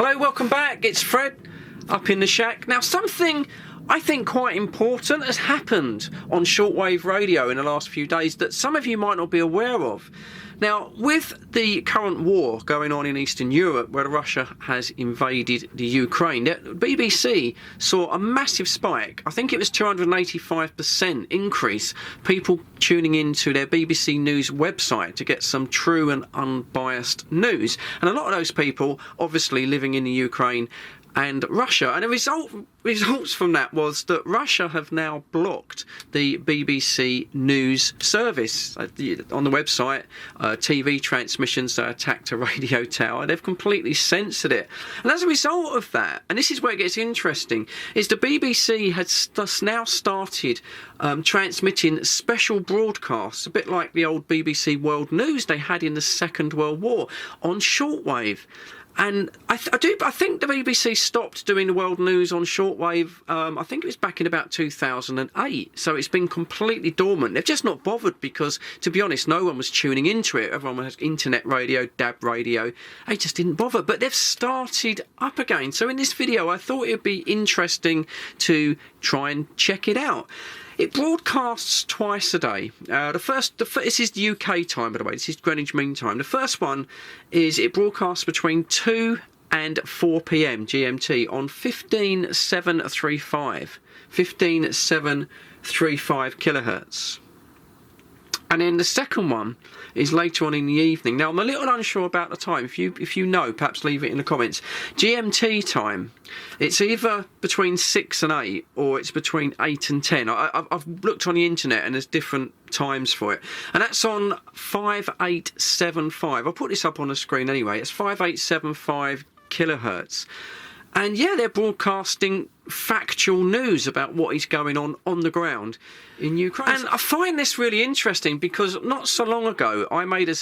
Hello, welcome back. It's Fred up in the shack. Now, something I think quite important has happened on shortwave radio in the last few days that some of you might not be aware of. Now, with the current war going on in Eastern Europe, where Russia has invaded the Ukraine, the BBC saw a massive spike. I think it was 285% increase, people tuning into their BBC News website to get some true and unbiased news. And a lot of those people, obviously living in the Ukraine and Russia, and the results from that was that Russia have now blocked the BBC News service on the website. TV transmissions that attacked a radio tower, they've completely censored it. And as a result of that, and this is where it gets interesting, is the BBC has now started transmitting special broadcasts, a bit like the old BBC World News they had in the Second World War, on shortwave. And I think the BBC stopped doing the world news on shortwave, I think it was back in about 2008. So it's been completely dormant. They've just not bothered because, to be honest, no one was tuning into it. Everyone has internet radio, DAB radio. They just didn't bother. But they've started up again. So in this video, I thought it would be interesting to try and check it out. It broadcasts twice a day. This is the UK time, by the way. This is Greenwich Mean Time. The first one is it broadcasts between 2 and 4 p.m. GMT on 15735. 15735 kilohertz. And then the second one is later on in the evening. Now, I'm a little unsure about the time. If you know, perhaps leave it in the comments. GMT time, it's either between 6 and 8, or it's between 8 and 10. I've looked on the internet, and there's different times for it. And that's on 5875. I'll put this up on the screen anyway. It's 5875 kilohertz. And yeah, they're broadcasting factual news about what is going on the ground in Ukraine. And I find this really interesting because not so long ago I made a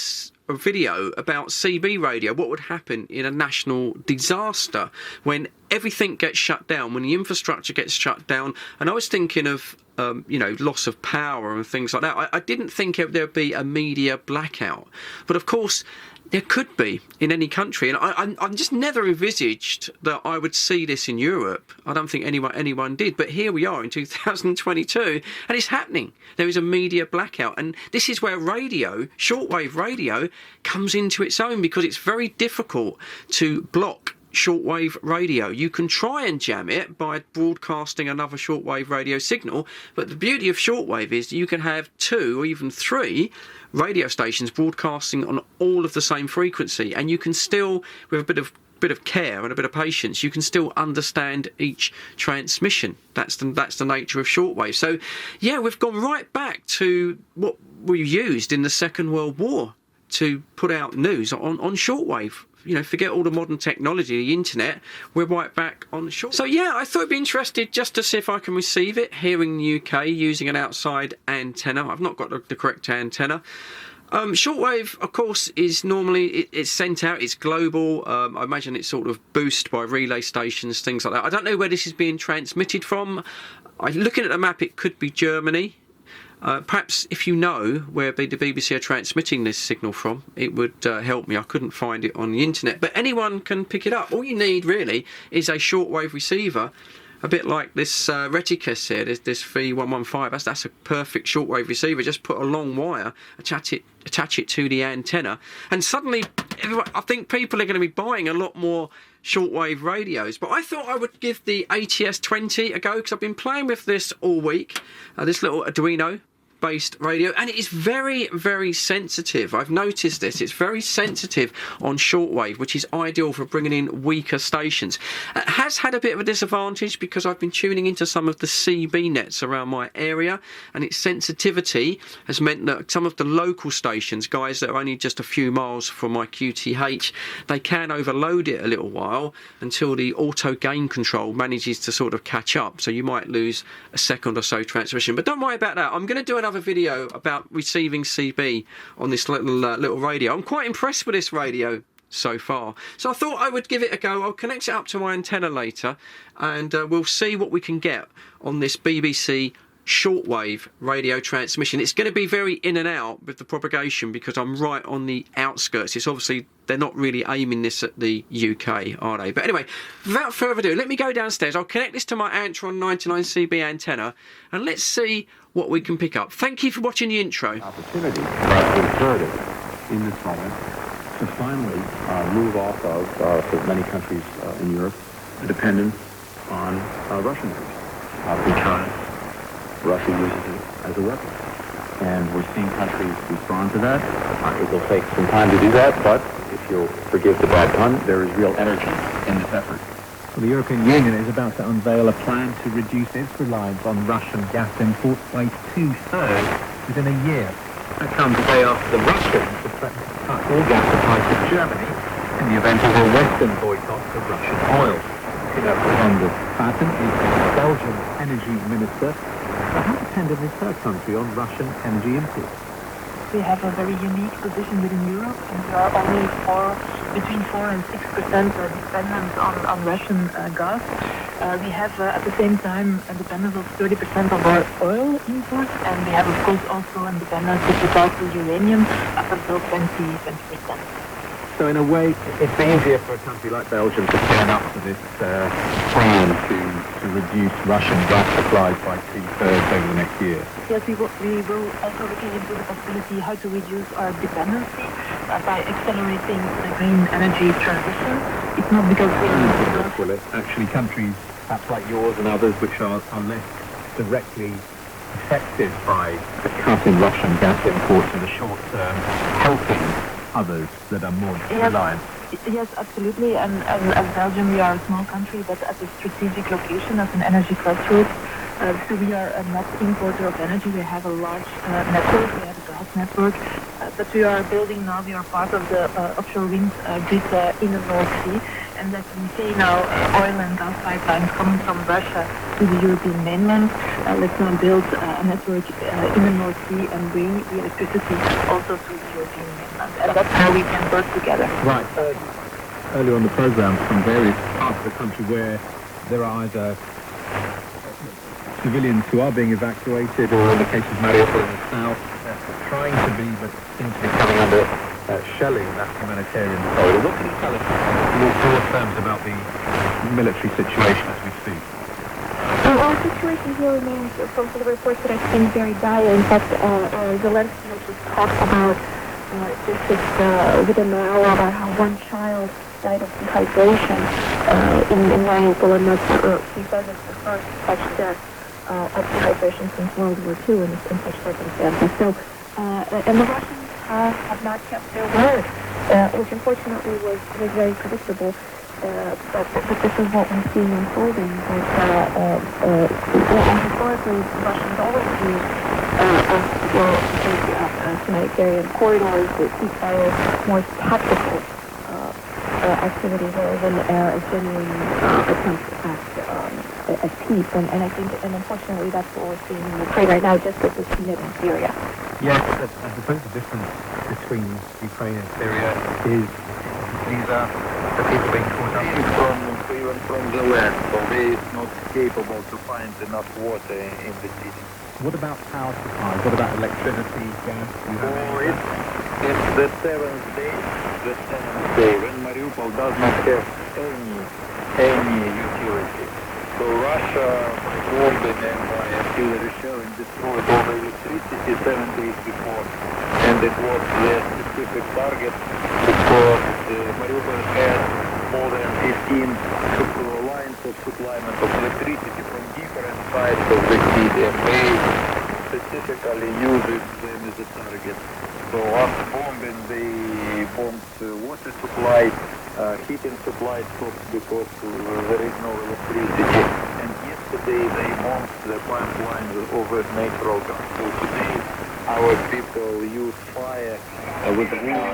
video about CB radio, what would happen in a national disaster when everything gets shut down, when the infrastructure gets shut down. And I was thinking of loss of power and things like that. I didn't think there'd be a media blackout, but of course there could be in any country, and I just never envisaged that I would see this in Europe. I don't think anyone did, but here we are in 2022, and it's happening. There is a media blackout, and this is where radio, shortwave radio, comes into its own, because it's very difficult to block shortwave radio. You can try and jam it by broadcasting another shortwave radio signal, but the beauty of shortwave is you can have 2 or even 3 radio stations broadcasting on all of the same frequency, and you can still, with a bit of care and a bit of patience, you can still understand each transmission. That's the nature of shortwave. So yeah, we've gone right back to what we used in the Second World War to put out news on shortwave. Forget all the modern technology, the internet, we're right back on the short. So yeah, I thought it'd be interested just to see if I can receive it here in the UK using an outside antenna. I've not got the correct antenna. Shortwave, of course, is normally, it's sent out, it's global. I imagine it's sort of boosted by relay stations, things like that. I don't know where this is being transmitted from. Looking at the map, it could be Germany. Perhaps if you know where the BBC are transmitting this signal from, it would help me. I couldn't find it on the internet, but anyone can pick it up. All you need really is a shortwave receiver, a bit like this Reticus here, this V115. That's a perfect shortwave receiver. Just put a long wire, attach it to the antenna, and suddenly I think people are going to be buying a lot more shortwave radios. But I thought I would give the ATS-20 a go, because I've been playing with this all week, this little Arduino based radio, and it is very, very sensitive. I've noticed this. It's very sensitive on shortwave, which is ideal for bringing in weaker stations. It has had a bit of a disadvantage because I've been tuning into some of the CB nets around my area, and its sensitivity has meant that some of the local stations, guys that are only just a few miles from my QTH, they can overload it a little while until the auto gain control manages to sort of catch up. So you might lose a second or so transmission, but don't worry about that. I'm going to do another video about receiving CB on this little radio. I'm quite impressed with this radio so far, so I thought I would give it a go. I'll connect it up to my antenna later, and we'll see what we can get on this BBC shortwave radio transmission. It's going to be very in and out with the propagation because I'm right on the outskirts. It's obviously, they're not really aiming this at the UK, are they? But anyway, without further ado, let me go downstairs. I'll connect this to my Antron 99CB antenna and let's see what we can pick up. Thank you for watching the intro. Opportunity, but imperative in this moment to finally move off of, for many countries in Europe, the dependence on Russian energy because Russia uses it as a weapon. And we're seeing countries respond to that. It will take some time to do that, but if you'll forgive the bad pun, there is real energy in this effort. Well, the European Union is about to unveil a plan to reduce its reliance on Russian gas imports by 2/3 within a year. That comes a day after the Russians have threatened to cut all gas supplies to Germany in the event of a Western boycott of Russian oil. On the patent is Belgian energy minister. But how dependent is her country on Russian energy imports? We have a very unique position within Europe, and we are only between 4 and 6% dependent on Russian gas. We have at the same time a dependence of 30% of our oil imports, and we have of course also a dependence with regard to uranium up until 20%. So in a way, it's easier for a country like Belgium to turn up to this plan to reduce Russian gas supplies by 2/3 over the next year. Yes, we will also looking into the possibility how to reduce our dependency by accelerating the green energy transition. It's not because we are... Will it? Actually, countries perhaps like yours and others which are less directly affected by the cut in Russian gas imports in the short term, helping others that are more reliant. Yes, absolutely. And as Belgium, we are a small country, but at a strategic location, as an energy crossroads. So we are a net importer of energy. We have a large network. We have a gas network. But we are building now, we are part of the offshore wind grid in the North Sea. And as we say now, oil and gas pipelines coming from Russia to the European mainland. Let's now build a network in the North Sea and bring the electricity also to the European mainland. And that's how we can work together. Right. Earlier on the program, from various parts of the country where there are either civilians who are being evacuated, or in the case of Mariupol in the south, trying to be, but seem to be coming under shelling that humanitarian corridor. What can you tell us in more broad terms about the military situation as we speak? Well, our situation here remains, from the reports that I've seen, very dire. In fact, Zelensky just talked about just within an hour about how one child died of dehydration in Mariupol, and he says it's the first such death of dehydration since World War II in such circumstances. So, and the Russians have not kept their word, which unfortunately was very predictable. But this is what we're seeing unfolding. Historically, the Russians always use humanitarian corridors, ceasefire, more tactical activities rather than a genuine attempt at peace. And I think, and unfortunately, that's what we're seeing in Ukraine right now, just as we've seen it in Syria. Yes, I suppose the difference between Ukraine and Syria is these are the people being caught up. Even from the land, so they is not capable to find enough water in the city. What about power supplies? What about electricity, gas? It's the seventh day when Mariupol does not have any utility. So Russia, by bombing and by artillery shelling, destroyed all the electricity 7 days before. And it was the specific target because Mariupol has more than 15 lines of supply of electricity from different sides of the city, and they specifically use them as a target. So after bombing, they bombed water supply, heating supply stopped because there is no electricity. And yesterday they bombed the pipelines over natural gas. So today our people use fire with wood.